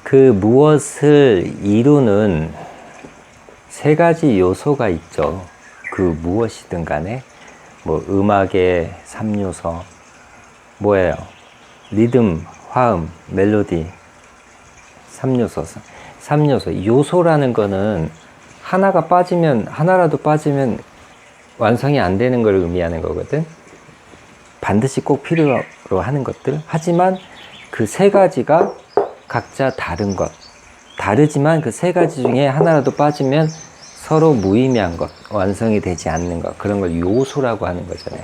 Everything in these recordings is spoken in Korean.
그 무엇을 이루는 세 가지 요소가 있죠. 그 무엇이든 간에 뭐 음악의 3요소 뭐예요? 리듬, 화음, 멜로디 3요소. 요소라는 거는 하나라도 빠지면 완성이 안 되는 걸 의미하는 거거든. 반드시 꼭 필요로 하는 것들. 하지만 그 세 가지가 각자 다른 것. 다르지만 그 세 가지 중에 하나라도 빠지면 서로 무의미한 것, 완성이 되지 않는 것. 그런 걸 요소라고 하는 거잖아요.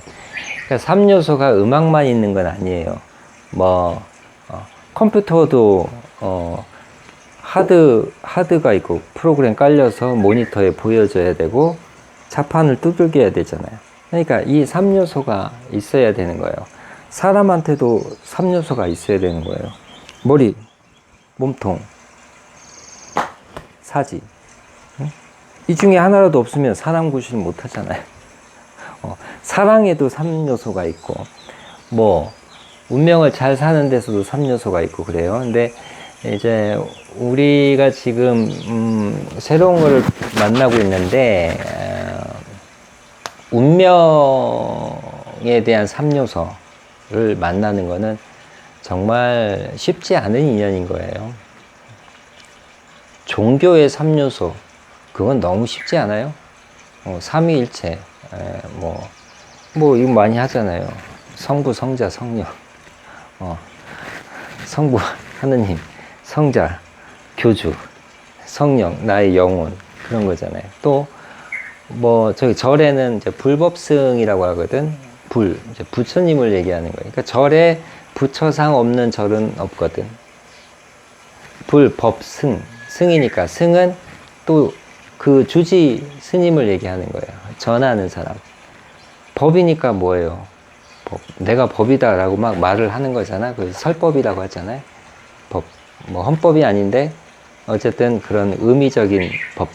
그러니까 3요소가 음악만 있는 건 아니에요. 컴퓨터도, 하드가 있고 프로그램 깔려서 모니터에 보여줘야 되고 자판을 두들겨야 되잖아요. 그러니까 이 3요소가 있어야 되는 거예요. 사람한테도 3요소가 있어야 되는 거예요. 머리, 몸통, 사지. 이 중에 하나라도 없으면 사람 구실 못 하잖아요. 사랑에도 3요소가 있고, 운명을 잘 사는 데서도 3요소가 있고 그래요. 근데 이제 우리가 지금 새로운 거를 만나고 있는데 운명에 대한 3요소를 만나는 거는 정말 쉽지 않은 인연인 거예요. 종교의 3요소 그건 너무 쉽지 않아요. 삼위일체 이거 많이 하잖아요. 성부, 성자, 성령. 성부 하느님, 성자 교주, 성령 나의 영혼 그런 거잖아요. 또 저기 절에는 이제 불법승이라고 하거든. 이제 부처님을 얘기하는 거예요. 그러니까 절에 부처상 없는 절은 없거든. 불법승, 승이니까 승은 또 그 주지 스님을 얘기하는 거예요. 전하는 사람. 법이니까 뭐예요? 내가 법이다라고 막 말을 하는 거잖아. 그래서 설법이라고 하잖아요. 법, 헌법이 아닌데 어쨌든 그런 의미적인 법,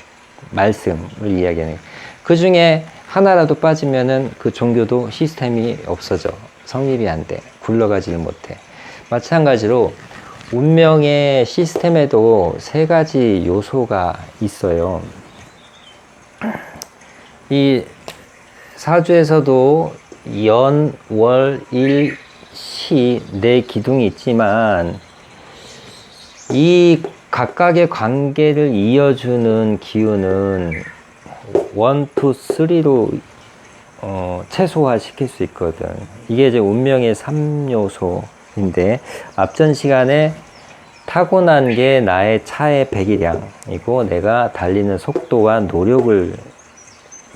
말씀을 이야기하는. 그 중에 하나라도 빠지면은 그 종교도 시스템이 없어져. 성립이 안 돼. 굴러가지를 못해. 마찬가지로 운명의 시스템에도 세 가지 요소가 있어요. 이 사주에서도 연, 월, 일, 시, 네 기둥이 있지만 이 각각의 관계를 이어주는 기운은 1, 2, 3로 최소화 시킬 수 있거든. 이게 이제 운명의 3요소인데 앞전 시간에 타고난 게 나의 차의 배기량이고 내가 달리는 속도와 노력을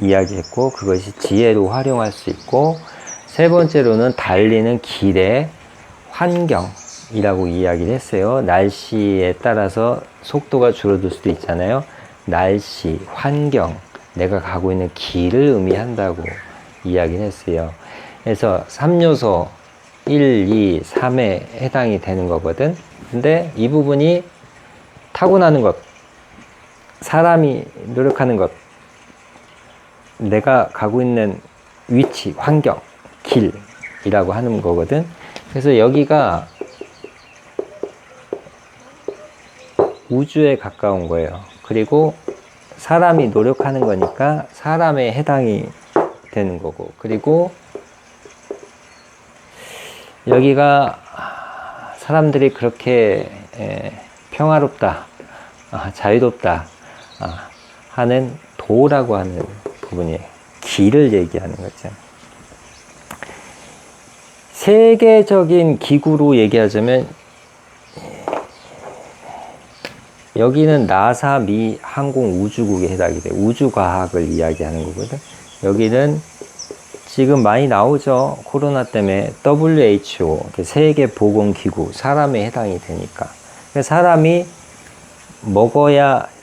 이야기했고 그것이 지혜로 활용할 수 있고 세 번째로는 달리는 길의 환경이라고 이야기를 했어요. 날씨에 따라서 속도가 줄어들 수도 있잖아요. 날씨, 환경, 내가 가고 있는 길을 의미한다고 이야기를 했어요. 그래서 3요소 1, 2, 3에 해당이 되는 거거든. 근데 이 부분이 타고나는 것, 사람이 노력하는 것, 내가 가고 있는 위치, 환경, 길이라고 하는 거거든. 그래서 여기가 우주에 가까운 거예요. 그리고 사람이 노력하는 거니까 사람에 해당이 되는 거고. 그리고 여기가 사람들이 그렇게 평화롭다, 자유롭다 하는 도라고 하는 부분이 길을 얘기하는 거죠. 세계적인 기구로 얘기하자면 여기는 나사 미 항공우주국에 해당이 돼. 우주과학을 이야기하는 거거든. 여기는 지금 많이 나오죠. 코로나 때문에 WHO 세계보건기구 사람에 해당이 되니까. 사람이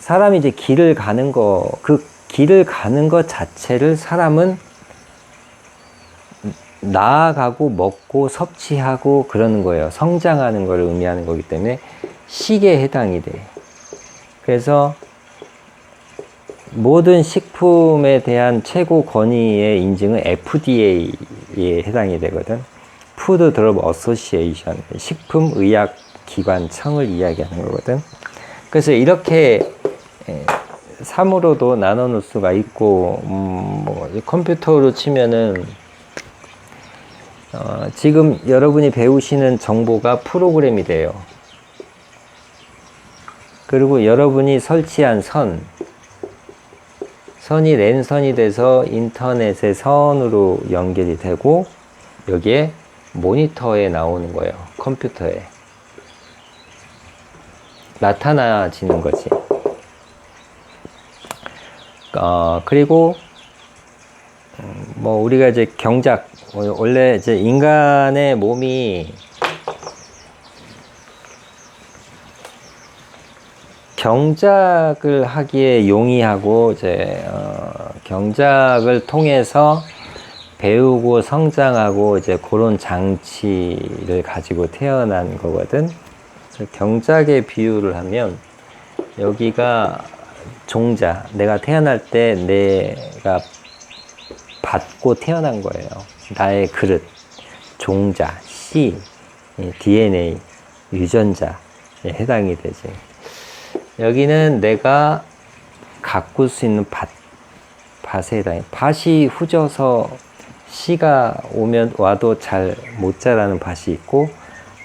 사람이 이제 길을 가는 거, 그 길을 가는 것 자체를 사람은 나아가고 먹고 섭취하고 그러는 거예요. 성장하는 걸 의미하는 거기 때문에 식에 해당이 돼. 그래서 모든 식품에 대한 최고 권위의 인증은 FDA에 해당이 되거든. Food Drug Association, 식품의약 기관청을 이야기하는 거거든. 그래서 이렇게 3으로도 나눠 놓을 수가 있고, 뭐 컴퓨터로 치면은 지금 여러분이 배우시는 정보가 프로그램이 돼요. 그리고 여러분이 설치한 선이 랜선이 돼서 인터넷의 선으로 연결이 되고, 여기에 모니터에 나오는 거예요. 컴퓨터에 나타나지는 거지. 그리고 뭐 우리가 이제 경작, 원래 이제 인간의 몸이 경작을 하기에 용이하고, 이제 경작을 통해서 배우고 성장하고 이제 그런 장치를 가지고 태어난 거거든. 그래서 경작의 비유를 하면, 여기가 종자, 내가 태어날 때 내가 받고 태어난 거예요. 나의 그릇, 종자, 씨, DNA, 유전자에 해당이 되지. 여기는 내가 가꿀 수 있는 밭에 해당해. 밭이 후져서 씨가 와도 잘 못 자라는 밭이 있고,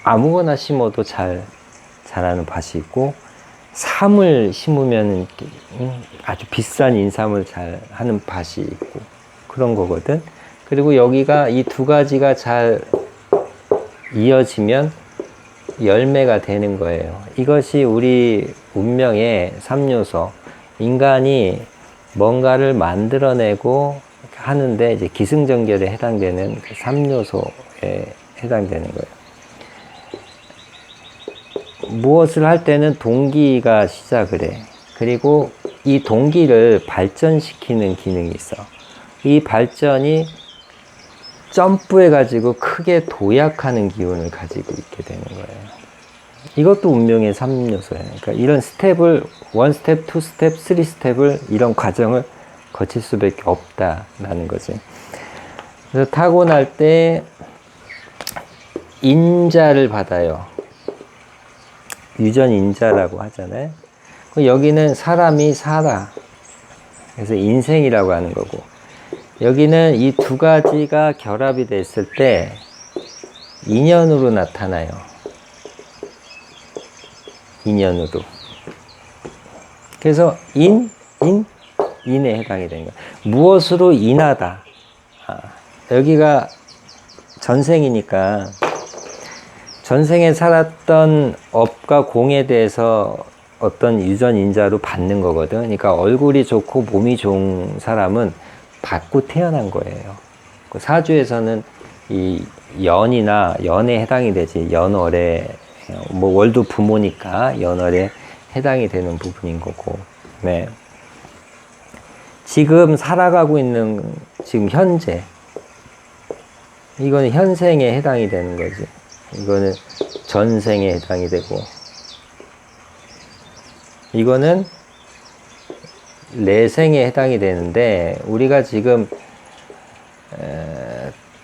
아무거나 심어도 잘 자라는 밭이 있고, 삼을 심으면 아주 비싼 인삼을 잘 하는 밭이 있고, 그런 거거든. 그리고 여기가 이 두 가지가 잘 이어지면 열매가 되는 거예요. 이것이 우리 운명의 3요소. 인간이 뭔가를 만들어내고 하는데 이제 기승전결에 해당되는 그 3요소에 해당되는 거예요. 무엇을 할 때는 동기가 시작을 해. 그리고 이 동기를 발전시키는 기능이 있어. 이 발전이 점프해가지고 크게 도약하는 기운을 가지고 있게 되는 거예요. 이것도 운명의 3요소예요. 그러니까 이런 스텝을 1스텝, 2스텝, 3스텝을 이런 과정을 거칠 수밖에 없다라는 거지. 그래서 타고날 때 인자를 받아요. 유전 인자라고 하잖아요. 여기는 사람이 살아. 그래서 인생이라고 하는 거고, 여기는 이 두 가지가 결합이 됐을 때 인연으로 나타나요. 인연으로. 그래서 인에 해당이 되는 거예요. 무엇으로 인하다. 여기가 전생이니까 전생에 살았던 업과 공에 대해서 어떤 유전 인자로 받는 거거든. 그러니까 얼굴이 좋고 몸이 좋은 사람은 받고 태어난 거예요. 그 사주에서는 이 연이나 연에 해당이 되지. 연월에, 뭐 월도 부모니까 연월에 해당이 되는 부분인 거고. 네. 지금 살아가고 있는 지금 현재, 이거는 현생에 해당이 되는 거지. 이거는 전생에 해당이 되고, 이거는 내생에 해당이 되는데, 우리가 지금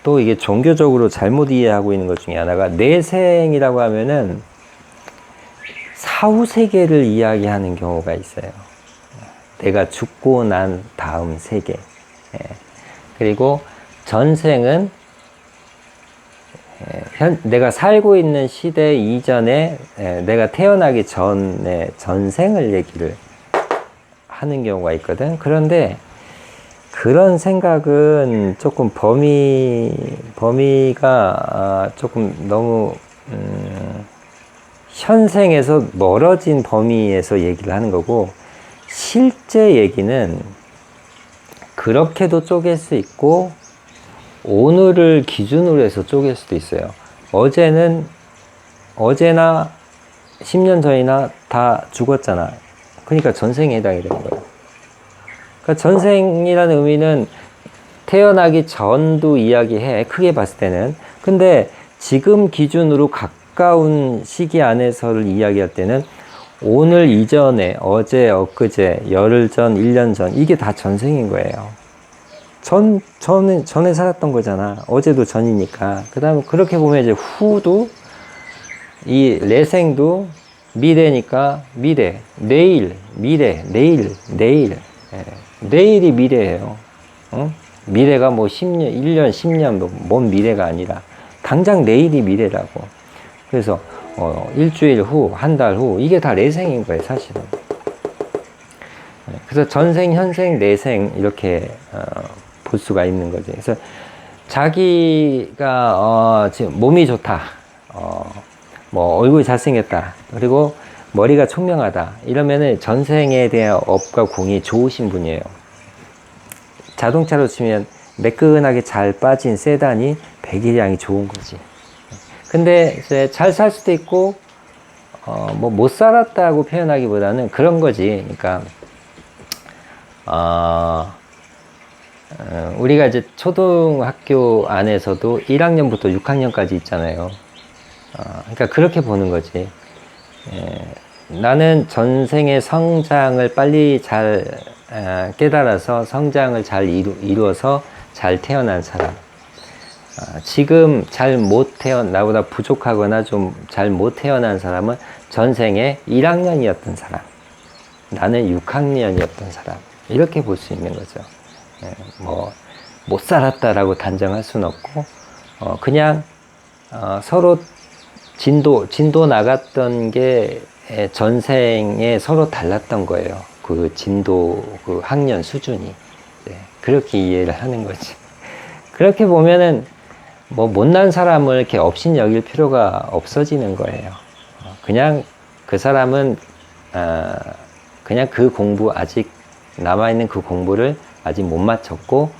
또 이게 종교적으로 잘못 이해하고 있는 것 중에 하나가, 내생이라고 하면은 사후세계를 이야기하는 경우가 있어요. 내가 죽고 난 다음 세계. 그리고 전생은 내가 살고 있는 시대 이전에, 내가 태어나기 전에 전생을 얘기를 하는 경우가 있거든. 그런데 그런 생각은 조금 범위가 조금 너무 현생에서 멀어진 범위에서 얘기를 하는 거고, 실제 얘기는 그렇게도 쪼갤 수 있고 오늘을 기준으로 해서 쪼갤 수도 있어요. 어제나 10년 전이나 다 죽었잖아. 그러니까 전생에 해당이 되는 거예요. 그러니까 전생이라는 의미는 태어나기 전도 이야기해, 크게 봤을 때는. 근데 지금 기준으로 가까운 시기 안에서를 이야기할 때는 오늘 이전에, 어제, 엊그제, 열흘 전, 1년 전, 이게 다 전생인 거예요. 전에 살았던 거잖아. 어제도 전이니까. 그 다음에 그렇게 보면 이제 후도 이 내생도 미래니까 미래, 내일, 미래, 내일, 내일. 예, 내일이 미래예요. 어? 미래가 뭐 10년, 1년, 10년, 뭔 미래가 아니라 당장 내일이 미래라고. 그래서 일주일 후, 한 달 후, 이게 다 내생인 거예요, 사실은. 그래서 전생, 현생, 내생 이렇게 볼 수가 있는 거지. 그래서 자기가 지금 몸이 좋다, 뭐 얼굴이 잘생겼다, 그리고 머리가 총명하다, 이러면은 전생에 대한 업과 공이 좋으신 분이에요. 자동차로 치면 매끈하게 잘 빠진 세단이 배기량이 좋은 거지. 근데 이제 잘 살 수도 있고 뭐 못 살았다고 표현하기보다는 그런 거지. 그러니까 우리가 이제 초등학교 안에서도 1학년부터 6학년까지 있잖아요. 그러니까 그렇게 보는 거지. 나는 전생의 성장을 빨리 잘 깨달아서 성장을 잘 이루어서 잘 태어난 사람. 지금 잘 못 나보다 부족하거나 좀 잘 못 태어난 사람은 전생에 1학년이었던 사람. 나는 6학년이었던 사람. 이렇게 볼 수 있는 거죠. 뭐, 못 살았다라고 단정할 수는 없고, 그냥, 서로 진도 나갔던 게 전생에 서로 달랐던 거예요. 그 진도, 그 학년 수준이. 그렇게 이해를 하는 거지. 그렇게 보면은, 뭐, 못난 사람을 이렇게 업신여길 필요가 없어지는 거예요. 그냥 그 사람은, 그냥 그 공부 아직 남아있는 그 공부를 아직 못 마쳤고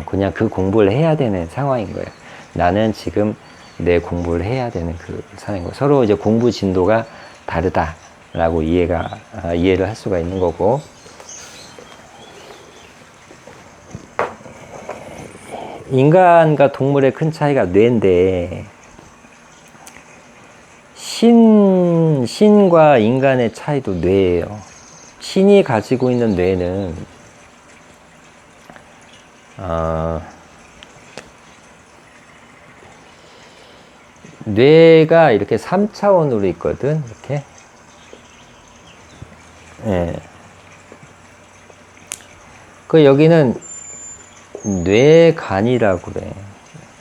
그냥 그 공부를 해야 되는 상황인 거예요. 나는 지금 내 공부를 해야 되는 그 상황인 거예요. 서로 이제 공부 진도가 다르다라고 이해를 할 수가 있는 거고. 인간과 동물의 큰 차이가 뇌인데, 신과 인간의 차이도 뇌예요. 신이 가지고 있는 뇌는 뇌가 이렇게 3차원으로 있거든. 이렇게. 예. 그 여기는 뇌간이라고 그래.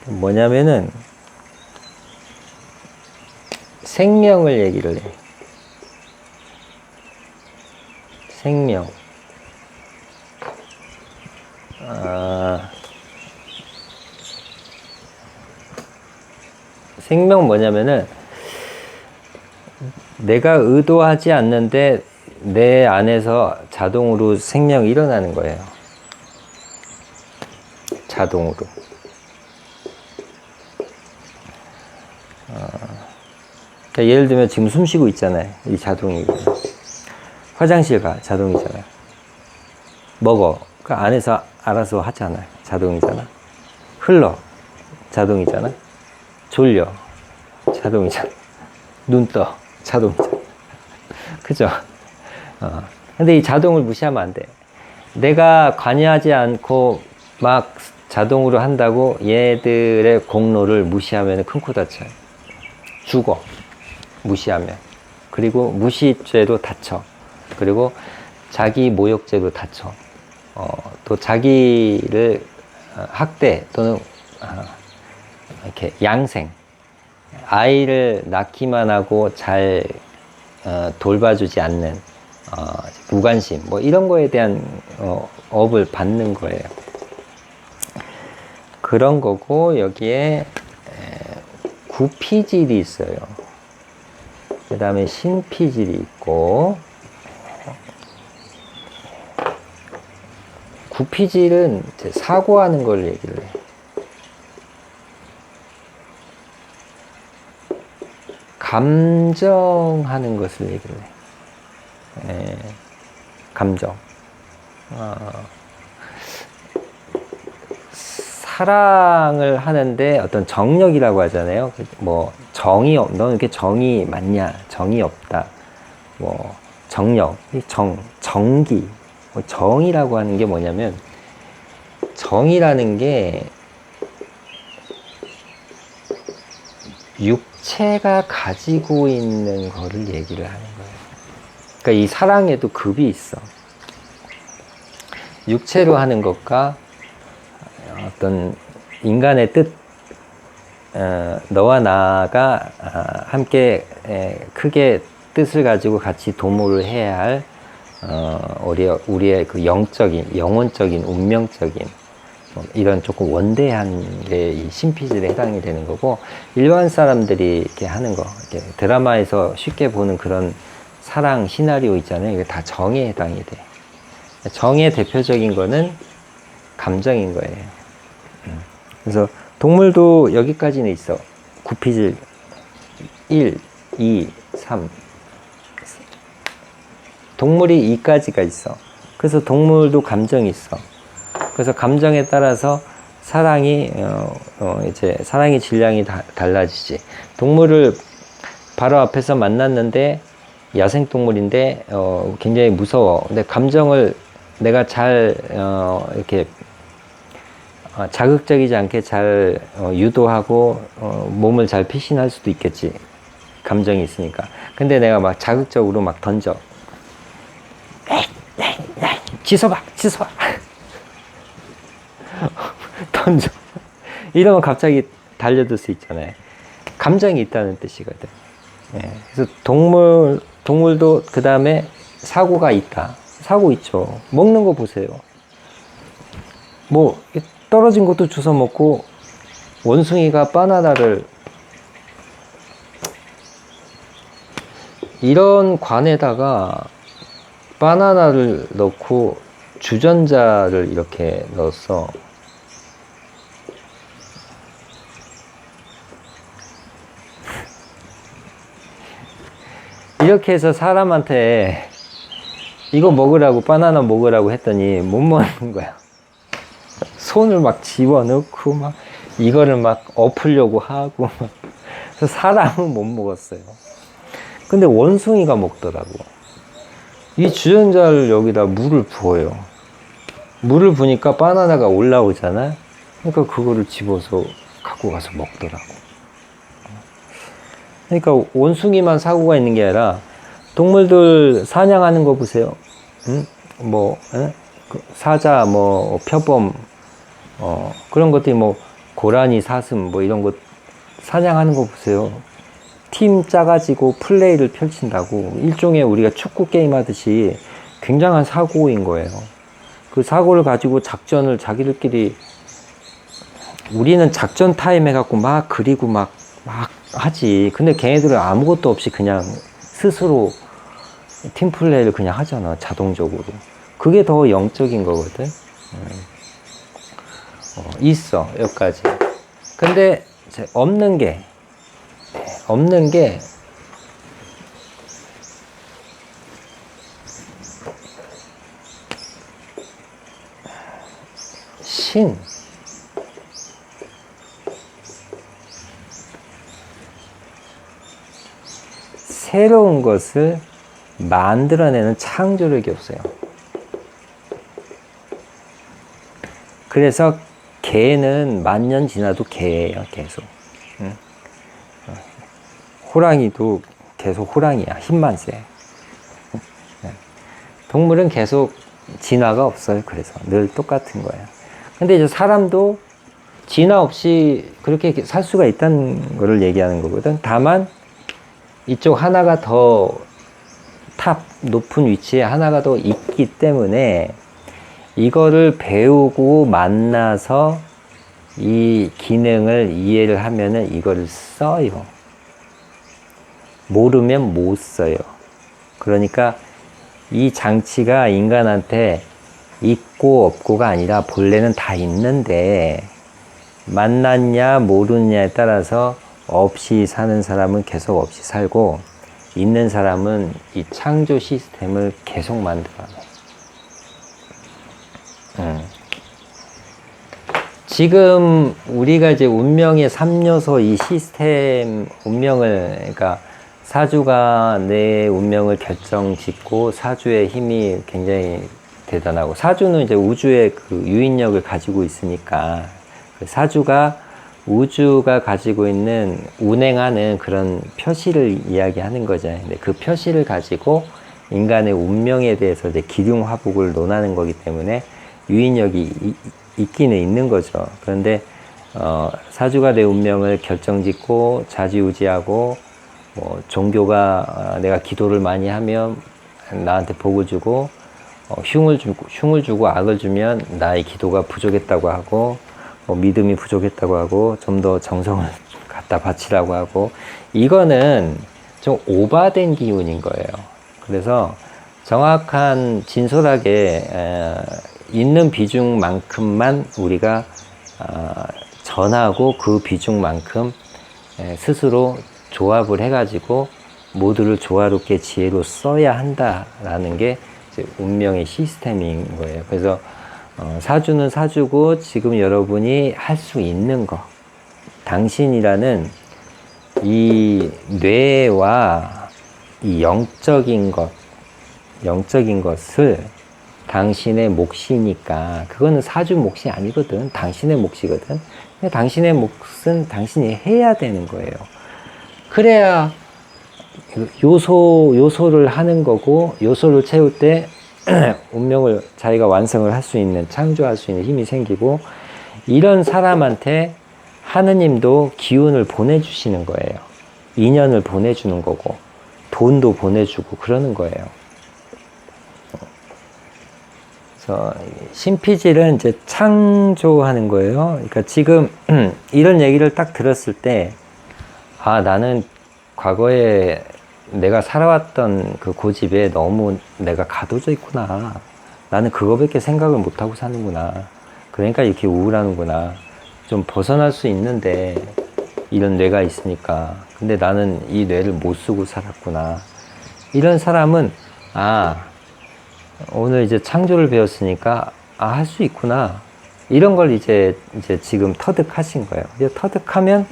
뭐냐면은 생명을 얘기를 해. 생명. 생명 뭐냐면은 내가 의도하지 않는데 내 안에서 자동으로 생명이 일어나는 거예요. 자동으로. 그러니까 예를 들면 지금 숨 쉬고 있잖아요. 이 자동이. 화장실 가. 자동이잖아요. 먹어. 그 안에서 알아서 하잖아요. 자동이잖아. 흘러. 자동이잖아. 졸려. 자동이잖아. 눈 떠. 자동이잖아. 그죠? 근데 이 자동을 무시하면 안 돼. 내가 관여하지 않고 막 자동으로 한다고 얘들의 공로를 무시하면 큰 코 다쳐요. 죽어. 무시하면. 그리고 무시죄로 다쳐. 그리고 자기 모욕죄로 다쳐. 또 자기를 학대 또는 이렇게 양생, 아이를 낳기만 하고 잘 돌봐주지 않는 무관심, 뭐 이런 거에 대한 업을 받는 거예요. 그런 거고, 여기에 구피질이 있어요. 그 다음에 신피질이 있고, 구피질은 사고하는 걸 얘기를 해. 감정하는 것을 얘기를 해. 감정. 사랑을 하는데 어떤 정력이라고 하잖아요. 뭐 너는 이렇게 정이 많냐? 정이 없다. 뭐 정력, 정기. 정이라고 하는 게 뭐냐면, 정이라는 게 육체가 가지고 있는 거를 얘기를 하는 거예요. 그러니까 이 사랑에도 급이 있어. 육체로 하는 것과 어떤 인간의 뜻, 너와 나가 함께 크게 뜻을 가지고 같이 도모를 해야 할 우리의 그 영적인, 영혼적인, 운명적인 이런 조금 원대한 게 이 신피질에 해당이 되는 거고, 일반 사람들이 이렇게 하는 거, 이렇게 드라마에서 쉽게 보는 그런 사랑 시나리오 있잖아요. 이게 다 정에 해당이 돼. 정의 대표적인 거는 감정인 거예요. 그래서 동물도 여기까지는 있어. 구피질 1, 2, 3. 동물이 2까지가 있어. 그래서 동물도 감정이 있어. 그래서 감정에 따라서 사랑이 이제 사랑의 질량이 달라지지. 동물을 바로 앞에서 만났는데 야생 동물인데 굉장히 무서워. 근데 감정을 내가 잘 이렇게 자극적이지 않게 잘 유도하고 몸을 잘 피신할 수도 있겠지. 감정이 있으니까. 근데 내가 막 자극적으로 막 던져. 짖어봐, 짖어봐. 던져. 이러면 갑자기 달려들 수 있잖아요. 감정이 있다는 뜻이거든. 예. 그래서 동물도 그 다음에 사고가 있다. 사고 있죠. 먹는 거 보세요. 뭐 떨어진 것도 주워 먹고, 원숭이가 바나나를 이런 관에다가 바나나를 넣고 주전자를 이렇게 넣었어. 이렇게 해서 사람한테 이거 먹으라고, 바나나 먹으라고 했더니 못 먹는 거야. 손을 막 집어넣고 막 이거를 막 엎으려고 하고 막. 그래서 사람은 못 먹었어요. 근데 원숭이가 먹더라고. 이 주전자를 여기다 물을 부어요. 물을 부니까 바나나가 올라오잖아. 그러니까 그거를 집어서 갖고 가서 먹더라고. 그러니까 원숭이만 사고가 있는 게 아니라 동물들 사냥하는 거 보세요. 응? 뭐 사자, 뭐 표범, 그런 것들이 뭐 고라니, 사슴 뭐 이런 것 사냥하는 거 보세요. 팀 짜가지고 플레이를 펼친다고. 일종의 우리가 축구 게임 하듯이 굉장한 사고인 거예요. 그 사고를 가지고 작전을 자기들끼리, 우리는 작전 타임 해갖고 막 그리고 막 하지. 근데 걔네들은 아무것도 없이 그냥 스스로 팀 플레이를 그냥 하잖아, 자동적으로. 그게 더 영적인 거거든. 있어, 여기까지. 근데 없는 게 신. 새로운 것을 만들어내는 창조력이 없어요. 그래서 개는 만년 지나도 개예요, 계속. 응? 호랑이도 계속 호랑이야, 힘만 세. 동물은 계속 진화가 없어요. 그래서 늘 똑같은 거예요. 근데 이제 사람도 진화 없이 그렇게 살 수가 있다는 거를 얘기하는 거거든. 다만 이쪽 하나가 더 높은 위치에 하나가 더 있기 때문에 이거를 배우고 만나서 이 기능을 이해를 하면은 이거를 써요. 모르면 못 써요. 그러니까 이 장치가 인간한테 있고 없고가 아니라 본래는 다 있는데, 만났냐 모르느냐에 따라서 없이 사는 사람은 계속 없이 살고, 있는 사람은 이 창조 시스템을 계속 만들어내. 지금 우리가 이제 운명의 3요소 이 시스템, 운명을, 그러니까 사주가 내 운명을 결정짓고, 사주의 힘이 굉장히 대단하고, 사주는 이제 우주의 그 유인력을 가지고 있으니까, 그 사주가 우주가 가지고 있는 운행하는 그런 표시를 이야기하는 거죠. 근데 그 표시를 가지고 인간의 운명에 대해서 이제 기륭화복을 논하는 거기 때문에 유인력이 있기는 있는 거죠. 그런데 사주가 내 운명을 결정짓고 좌지우지하고 뭐 종교가 내가 기도를 많이 하면 나한테 복을 주고 흉을 주고 악을 주면 나의 기도가 부족했다고 하고 믿음이 부족했다고 하고 좀 더 정성을 갖다 바치라고 하고 이거는 좀 오바된 기운인 거예요. 그래서 정확한 진솔하게 있는 비중만큼만 우리가 전하고 그 비중만큼 스스로 조합을 해가지고 모두를 조화롭게 지혜로 써야 한다라는 게 이제 운명의 시스템인 거예요. 그래서 사주는 사주고 지금 여러분이 할 수 있는 거, 당신이라는 이 뇌와 이 영적인 것을 당신의 몫이니까 그거는 사주 몫이 아니거든. 당신의 몫이거든. 근데 당신의 몫은 당신이 해야 되는 거예요. 그래야 요소를 하는 거고 요소를 채울 때 운명을 자기가 완성을 할 수 있는 창조할 수 있는 힘이 생기고 이런 사람한테 하느님도 기운을 보내주시는 거예요. 인연을 보내주는 거고 돈도 보내주고 그러는 거예요. 그래서 신피질은 이제 창조하는 거예요. 그러니까 지금 이런 얘기를 딱 들었을 때 나는 과거에 내가 살아왔던 그 고집에 너무 내가 가둬져 있구나. 나는 그거밖에 생각을 못하고 사는구나. 그러니까 이렇게 우울하는구나. 좀 벗어날 수 있는데 이런 뇌가 있으니까. 근데 나는 이 뇌를 못 쓰고 살았구나. 이런 사람은 오늘 이제 창조를 배웠으니까 할 수 있구나. 이런 걸 이제 지금 터득하신 거예요. 이제 터득하면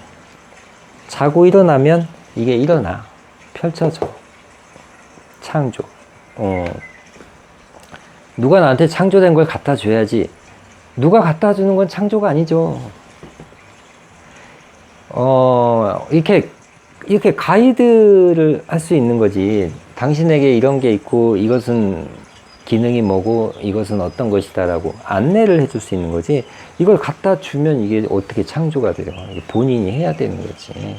자고 일어나면 이게 일어나. 펼쳐져. 창조. 누가 나한테 창조된 걸 갖다 줘야지. 누가 갖다 주는 건 창조가 아니죠. 이렇게 가이드를 할 수 있는 거지. 당신에게 이런 게 있고, 이것은 기능이 뭐고, 이것은 어떤 것이다라고 안내를 해줄 수 있는 거지. 이걸 갖다 주면 이게 어떻게 창조가 돼요. 이게 본인이 해야 되는 거지.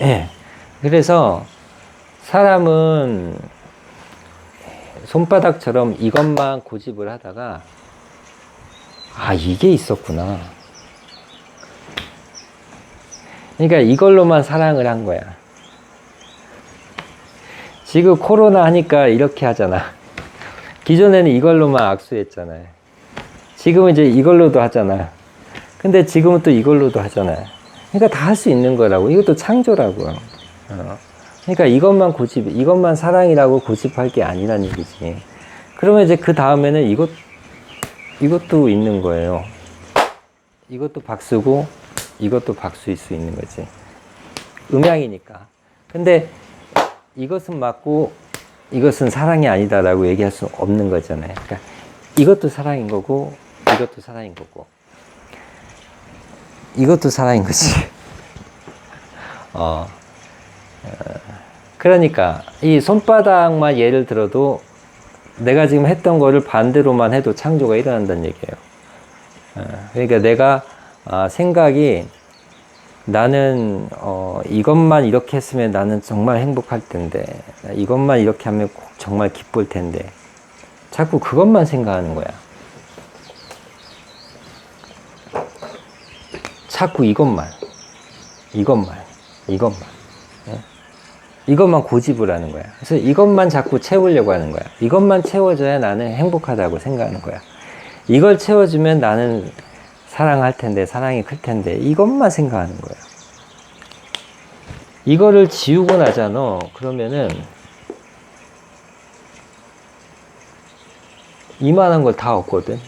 예. 그래서 사람은 손바닥처럼 이것만 고집을 하다가 이게 있었구나. 그러니까 이걸로만 사랑을 한 거야. 지금 코로나 하니까 이렇게 하잖아. 기존에는 이걸로만 악수했잖아요. 지금은 이제 이걸로도 하잖아. 근데 지금은 또 이걸로도 하잖아요. 그러니까 다 할 수 있는 거라고. 이것도 창조라고. 그러니까 이것만 사랑이라고 고집할 게 아니란 얘기지. 그러면 이제 그 다음에는 이것도 있는 거예요. 이것도 박수고, 이것도 박수일 수 있는 거지. 음양이니까. 근데 이것은 맞고, 이것은 사랑이 아니다라고 얘기할 수 없는 거잖아요. 그러니까 이것도 사랑인 거고, 이것도 사랑인 거고, 이것도 사랑인 거지. 그러니까 이 손바닥만 예를 들어도 내가 지금 했던 거를 반대로만 해도 창조가 일어난다는 얘기예요. 그러니까 내가 생각이 나는 이것만 이렇게 했으면 나는 정말 행복할 텐데, 이것만 이렇게 하면 꼭 정말 기쁠 텐데, 자꾸 그것만 생각하는 거야. 자꾸 이것만 이것만 고집을 하는 거야. 그래서 이것만 자꾸 채우려고 하는 거야. 이것만 채워줘야 나는 행복하다고 생각하는 거야. 이걸 채워주면 나는 사랑할 텐데, 사랑이 클 텐데, 이것만 생각하는 거야. 이거를 지우고 나잖아. 그러면은 이만한 걸 다 없거든.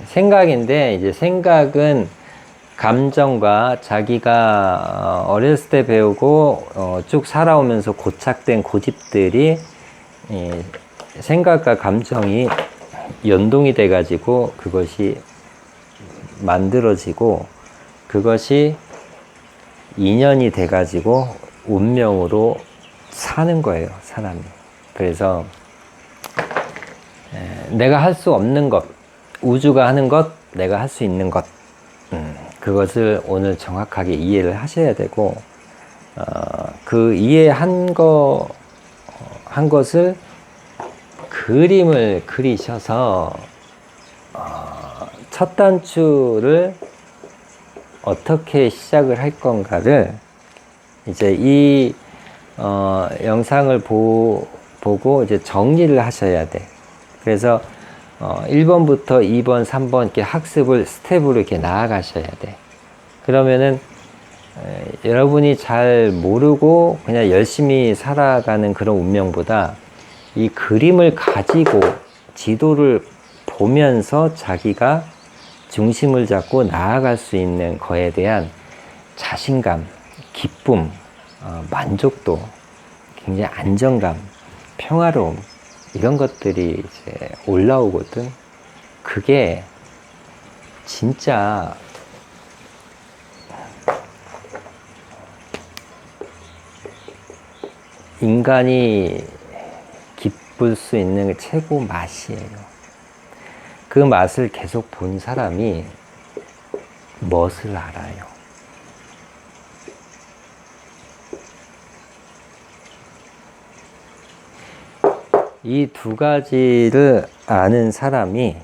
생각인데, 이제 생각은 감정과 자기가 어렸을 때 배우고 쭉 살아오면서 고착된 고집들이 생각과 감정이 연동이 돼 가지고 그것이 만들어지고 그것이 인연이 돼 가지고 운명으로 사는 거예요, 사람이. 그래서 내가 할 수 없는 것, 우주가 하는 것, 내가 할 수 있는 것, 그것을 오늘 정확하게 이해를 하셔야 되고, 그 이해한 한 것을 그림을 그리셔서 첫 단추를 어떻게 시작을 할 건가를 이제 이 영상을 보고 이제 정리를 하셔야 돼. 그래서 1번부터 2번, 3번 이렇게 학습을 스텝으로 이렇게 나아가셔야 돼. 그러면은 여러분이 잘 모르고 그냥 열심히 살아가는 그런 운명보다 이 그림을 가지고 지도를 보면서 자기가 중심을 잡고 나아갈 수 있는 거에 대한 자신감, 기쁨, 만족도, 굉장히 안정감, 평화로움, 이런 것들이 이제 올라오거든. 그게 진짜 인간이 기쁠 수 있는 최고 맛이에요. 그 맛을 계속 본 사람이 멋을 알아요. 이 두 가지를 아는 사람이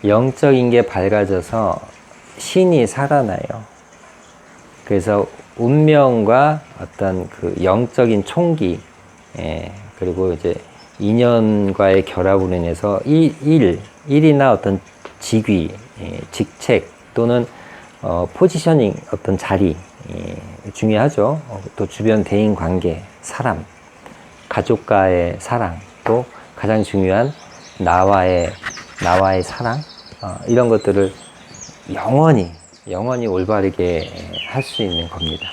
영적인 게 밝아져서 신이 살아나요. 그래서 운명과 어떤 그 영적인 총기, 그리고 이제 인연과의 결합으로 인해서 일이나 어떤 직위, 직책 또는 포지셔닝, 어떤 자리, 중요하죠. 또 주변 대인 관계, 사람, 가족과의 사랑, 또 가장 중요한 나와의 사랑, 이런 것들을 영원히 올바르게 할 수 있는 겁니다.